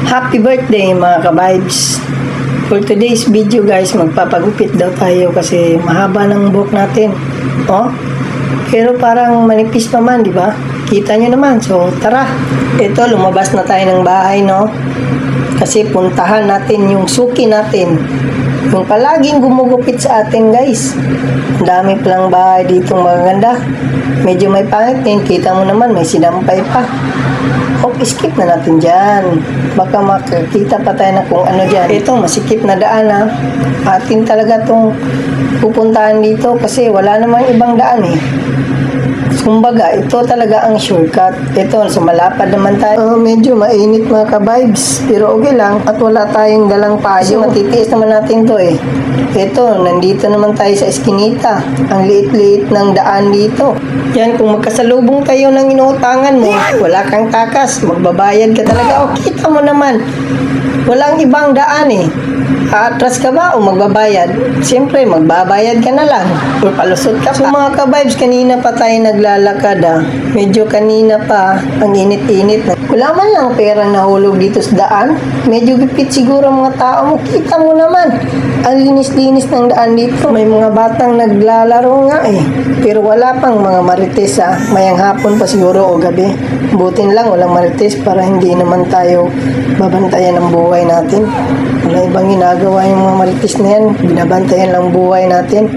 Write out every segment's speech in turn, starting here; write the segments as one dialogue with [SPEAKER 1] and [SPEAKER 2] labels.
[SPEAKER 1] Happy birthday mga ka-vibes! For today's video guys, magpapagupit daw tayo kasi mahaba ng buhok natin. Oh? Pero parang manipis pa man, di ba? Kita nyo naman. So tara, ito lumabas na tayo ng bahay, no? Kasi puntahan natin yung suki natin. Yung palaging gumugupit sa atin guys. Ang dami palang bahay dito magaganda. Medyo may pangit din. Kita mo naman, may sinampay pa. Hope skip na natin dyan. Baka makakita pa tayo na kung ano dyan. Ito, masikip na daan ha. Atin talaga itong pupuntahan dito kasi wala namang ibang daan eh. Kumbaga, ito talaga ang shortcut. Ito, sumalapad naman tayo. Medyo mainit mga ka-vibes. Pero okay lang. At wala tayong dalang payo. Matitiis naman natin to eh. Ito, nandito naman tayo sa eskinita. Ang liit-liit ng daan dito. Yan, kung magkasalubong kayo ng inuutangan mo, wala kang takas. Magbabayad ka talaga. O, kita mo naman. Walang ibang daan eh. Aatras ka ba o magbabayad? Siyempre, magbabayad ka na lang. O palusot ka pa. So mga ka-vibes, kanina pa tayo naglalakad ah. Medyo kanina pa, ang init-init na. Wala man lang perang nahulog dito sa daan. Medyo gipit siguro mga tao mo. Kita mo naman. Ang linis-linis ng daan dito. May mga batang naglalaro nga eh. Pero wala pang mga marites ah. Mayang hapon pa siguro o gabi. Butin lang, walang marites para hindi naman tayo babantayan ng buhay natin. Wala ibang ginagawa yung mga marites na yan. Binabantayan lang buhay natin.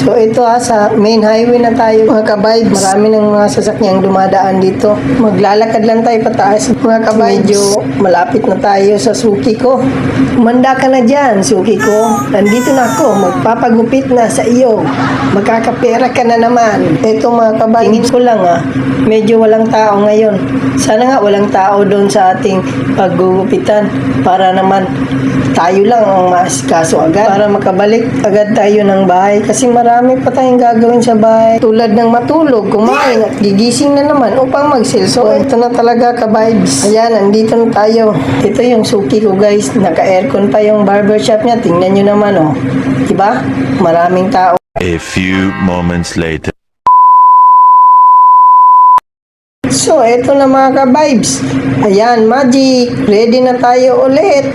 [SPEAKER 1] So ito sa main highway na tayo mga ka-vibes. Marami ng mga sasakyang dumadaan dito. Maglalakad lang tayo pataas mga ka-vibes. Medyo malapit na tayo sa suki ko. Umanda ka na dyan suki ko. Nandito na ako. Magpapagupit na sa iyo. Magkakapera ka na naman. Ito mga ka-vibes. Tingin ko lang medyo walang tao ngayon. Sana nga walang tao doon sa ating paggugupitan para naman tayo lang ang maasikaso agad para makabalik agad tayo ng bahay kasi marami pa tayong gagawin sa bahay tulad ng matulog, kumain at gigising na naman upang mag-sales. So ito na talaga ka-vibes. Ayan, andito na tayo. Ito yung suki ko guys, naka-aircon pa yung barbershop niya. Tingnan nyo naman diba? Maraming tao.
[SPEAKER 2] A few moments later.
[SPEAKER 1] So, eto na mga ka-vibes. Ayan, magic. Ready na tayo ulit.